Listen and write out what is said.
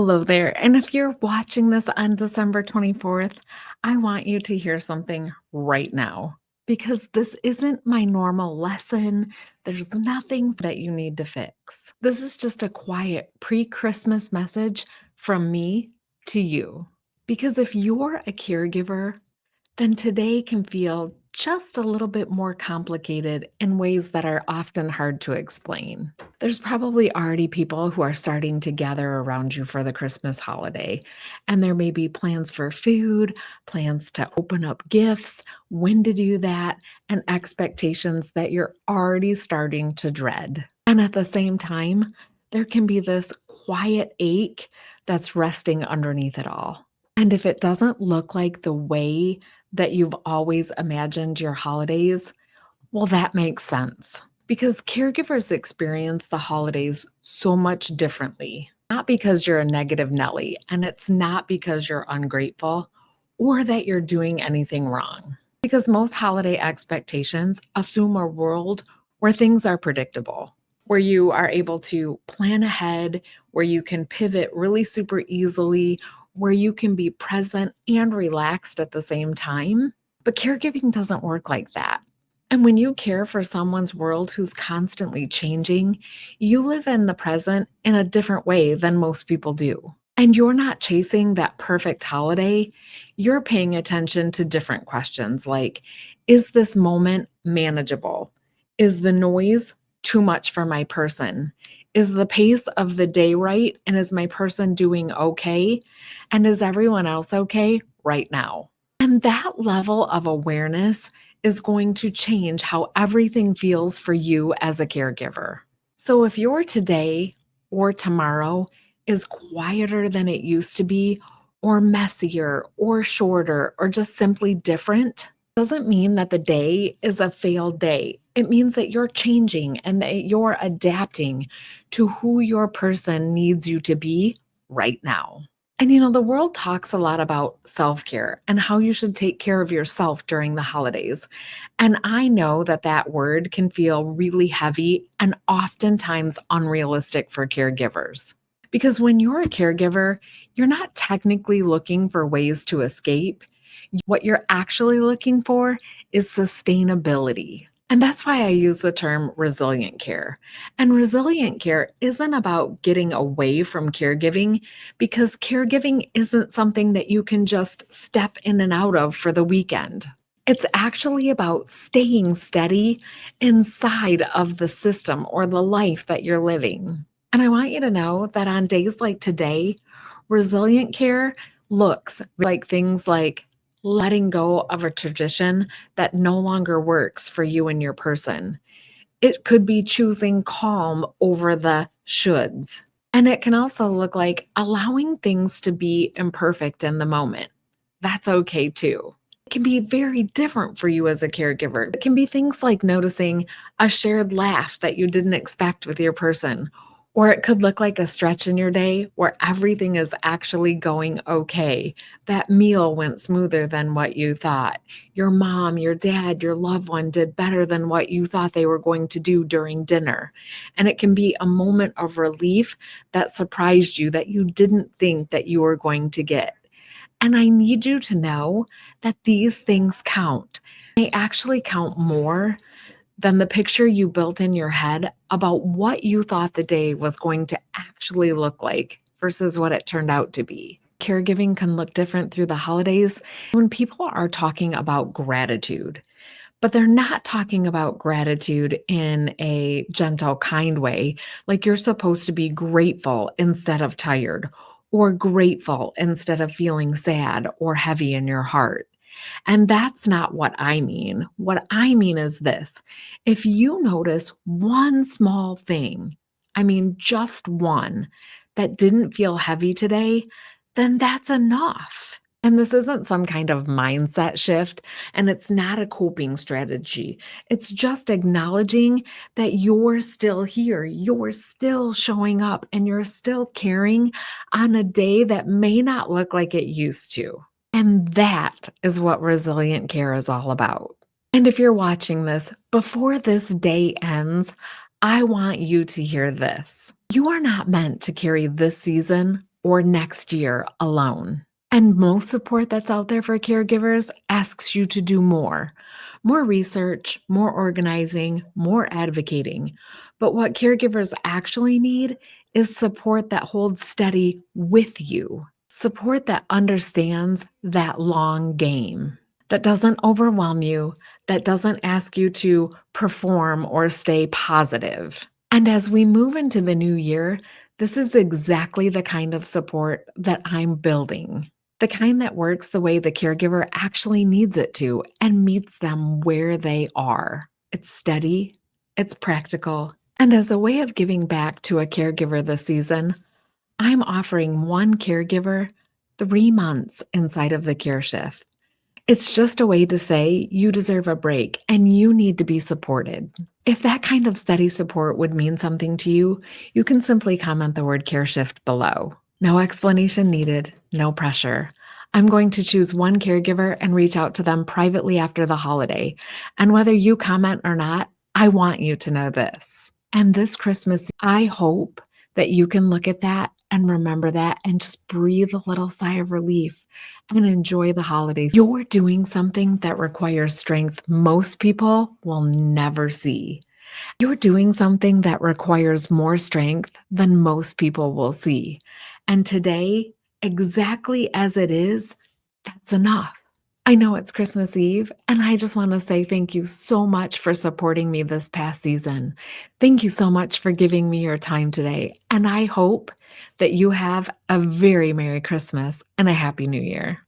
Hello there. And if you're watching this on December 24th, I want you to hear something right now because this isn't my normal lesson. There's nothing that you need to fix. This is just a quiet pre Christmas message from me to you. Because if you're a caregiver, then today can feel just a little bit more complicated in ways that are often hard to explain. There's probably already people who are starting to gather around you for the Christmas holiday, and there may be plans for food, plans to open up gifts, when to do that, and expectations that you're already starting to dread. And at the same time, there can be this quiet ache that's resting underneath it all. And if it doesn't look like the way that you've always imagined your holidays, well, that makes sense because caregivers experience the holidays so much differently. Not because you're a negative Nelly, and it's not because you're ungrateful or that you're doing anything wrong. Because most holiday expectations assume a world where things are predictable, where you are able to plan ahead, where you can pivot really super easily, where you can be present and relaxed at the same time. But caregiving doesn't work like that. And when you care for someone's world who's constantly changing, you live in the present in a different way than most people do. And you're not chasing that perfect holiday. You're paying attention to different questions like, is this moment manageable? Is the noise too much for my person? Is the pace of the day right? And is my person doing okay? And is everyone else okay right now? And that level of awareness is going to change how everything feels for you as a caregiver. So if your today or tomorrow is quieter than it used to be, or messier, or shorter, or just simply different, doesn't mean that the day is a failed day. It means that you're changing and that you're adapting to who your person needs you to be right now. And the world talks a lot about self care and how you should take care of yourself during the holidays. And I know that that word can feel really heavy and oftentimes unrealistic for caregivers. Because when you're a caregiver, you're not technically looking for ways to escape. What you're actually looking for is sustainability. And that's why I use the term resilient care. And resilient care isn't about getting away from caregiving because caregiving isn't something that you can just step in and out of for the weekend. It's actually about staying steady inside of the system or the life that you're living. And I want you to know that on days like today, resilient care looks like things like letting go of a tradition that no longer works for you and your person. It could be choosing calm over the shoulds. And it can also look like allowing things to be imperfect in the moment. That's okay too. It can be very different for you as a caregiver. It can be things like noticing a shared laugh that you didn't expect with your person. Or it could look like a stretch in your day where everything is actually going okay. That meal went smoother than what you thought. Your mom, your dad, your loved one did better than what you thought they were going to do during dinner. And it can be a moment of relief that surprised you that you didn't think that you were going to get. And I need you to know that these things count. They actually count more than the picture you built in your head about what you thought the day was going to actually look like versus what it turned out to be. Caregiving can look different through the holidays when people are talking about gratitude, but they're not talking about gratitude in a gentle, kind way, like you're supposed to be grateful instead of tired, or grateful instead of feeling sad or heavy in your heart. And that's not what I mean. What I mean is this: if you notice one small thing, I mean, just one, that didn't feel heavy today, then that's enough. And this isn't some kind of mindset shift, and it's not a coping strategy. It's just acknowledging that you're still here, you're still showing up, and you're still caring on a day that may not look like it used to. And that is what resilient care is all about. And if you're watching this before this day ends, I want you to hear this. You are not meant to carry this season or next year alone. And most support that's out there for caregivers asks you to do more research, more organizing, more advocating. But what caregivers actually need is support that holds steady with you, support that understands that long game, that doesn't overwhelm you, that doesn't ask you to perform or stay positive. And as we move into the new year, this is exactly the kind of support that I'm building. The kind that works the way the caregiver actually needs it to and meets them where they are. It's steady, it's practical, and as a way of giving back to a caregiver this season, I'm offering one caregiver 3 months inside of the CareShift. It's just a way to say you deserve a break and you need to be supported. If that kind of steady support would mean something to you, you can simply comment the word CareShift below. No explanation needed, no pressure. I'm going to choose one caregiver and reach out to them privately after the holiday. And whether you comment or not, I want you to know this. And this Christmas, I hope that you can look at that and remember that and just breathe a little sigh of relief and enjoy the holidays. You're doing something that requires strength most people will never see. You're doing something that requires more strength than most people will see. And today, exactly as it is, that's enough. I know it's Christmas Eve, and I just want to say thank you so much for supporting me this past season. Thank you so much for giving me your time today. And I hope that you have a very Merry Christmas and a Happy New Year.